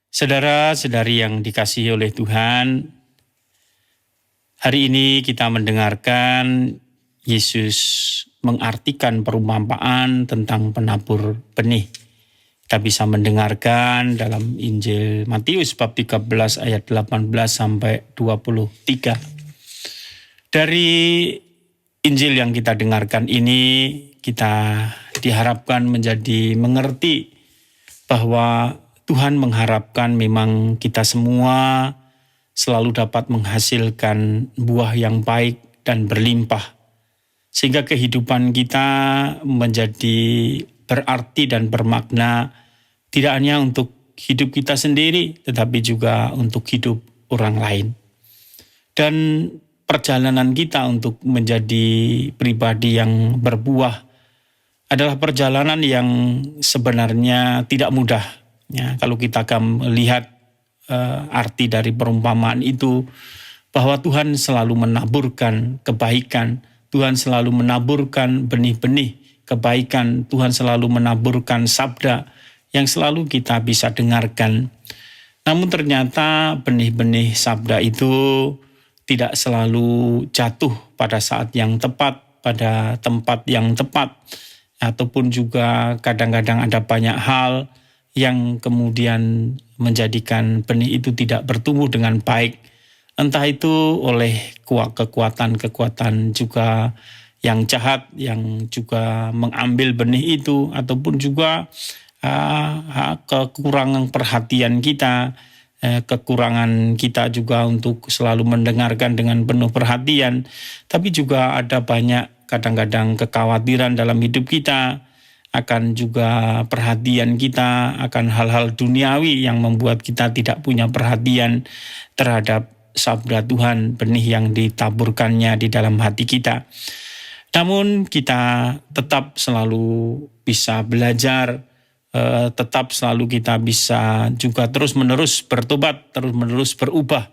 Saudara-saudari yang dikasihi oleh Tuhan, hari ini kita mendengarkan Yesus mengartikan perumpamaan tentang penabur benih. Kita bisa mendengarkan dalam Injil Matius bab 13 ayat 18 sampai 23. Dari Injil yang kita dengarkan ini, kita diharapkan menjadi mengerti bahwa Tuhan mengharapkan memang kita semua selalu dapat menghasilkan buah yang baik dan berlimpah. Sehingga kehidupan kita menjadi berarti dan bermakna tidak hanya untuk hidup kita sendiri, tetapi juga untuk hidup orang lain. Dan perjalanan kita untuk menjadi pribadi yang berbuah adalah perjalanan yang sebenarnya tidak mudah. Ya, kalau kita akan melihat arti dari perumpamaan itu, bahwa Tuhan selalu menaburkan kebaikan, Tuhan selalu menaburkan benih-benih kebaikan, Tuhan selalu menaburkan sabda yang selalu kita bisa dengarkan. Namun ternyata benih-benih sabda itu tidak selalu jatuh pada saat yang tepat, pada tempat yang tepat, ataupun juga kadang-kadang ada banyak hal yang kemudian menjadikan benih itu tidak bertumbuh dengan baik. Entah itu oleh kekuatan-kekuatan juga yang jahat, yang juga mengambil benih itu, ataupun juga kekurangan perhatian kita, kekurangan kita juga untuk selalu mendengarkan dengan penuh perhatian. Tapi juga ada banyak kadang-kadang kekhawatiran dalam hidup kita, akan juga perhatian kita akan hal-hal duniawi yang membuat kita tidak punya perhatian terhadap sabda Tuhan, benih yang ditaburkannya di dalam hati kita. Namun kita tetap selalu bisa belajar, tetap selalu kita bisa juga terus-menerus bertobat, terus-menerus berubah,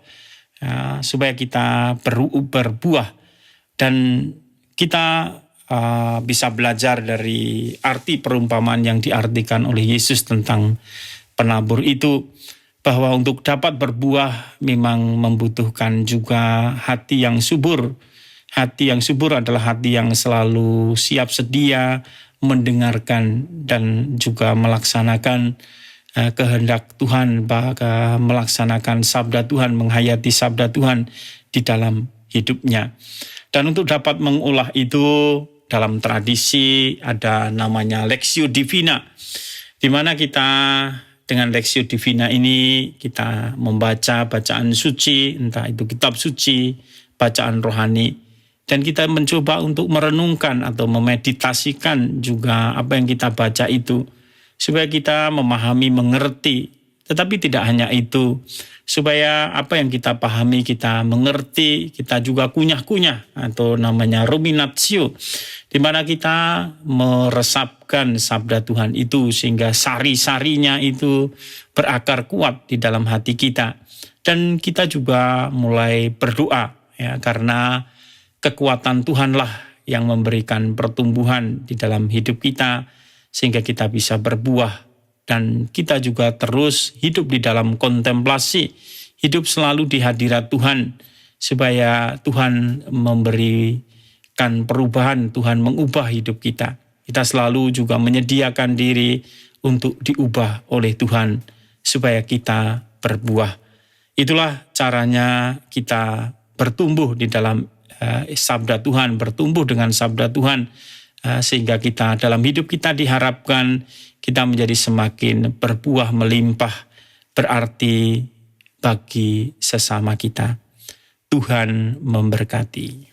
supaya kita berbuah. Dan kita bisa belajar dari arti perumpamaan yang diartikan oleh Yesus tentang penabur itu, bahwa untuk dapat berbuah memang membutuhkan juga hati yang subur. Hati yang subur adalah hati yang selalu siap sedia mendengarkan dan juga melaksanakan kehendak Tuhan, bahkan melaksanakan sabda Tuhan, menghayati sabda Tuhan di dalam hidupnya. Dan untuk dapat mengolah itu, dalam tradisi ada namanya Lectio Divina, di mana kita dengan Lectio Divina ini kita membaca bacaan suci, entah itu kitab suci, bacaan rohani, dan kita mencoba untuk merenungkan atau memeditasikan juga apa yang kita baca itu, supaya kita memahami, mengerti. Tetapi tidak hanya itu, supaya apa yang kita pahami, kita mengerti, kita juga kunyah-kunyah atau namanya ruminatio, di mana kita meresapkan sabda Tuhan itu sehingga sari-sarinya itu berakar kuat di dalam hati kita. Dan kita juga mulai berdoa, ya, karena kekuatan Tuhanlah yang memberikan pertumbuhan di dalam hidup kita sehingga kita bisa berbuah. Dan kita juga terus hidup di dalam kontemplasi, hidup selalu di hadirat Tuhan, supaya Tuhan memberikan perubahan, Tuhan mengubah hidup kita. Kita selalu juga menyediakan diri untuk diubah oleh Tuhan, supaya kita berbuah. Itulah caranya kita bertumbuh di dalam sabda Tuhan, bertumbuh dengan sabda Tuhan, sehingga kita dalam hidup kita diharapkan kita menjadi semakin berbuah melimpah, berarti bagi sesama kita. Tuhan memberkati.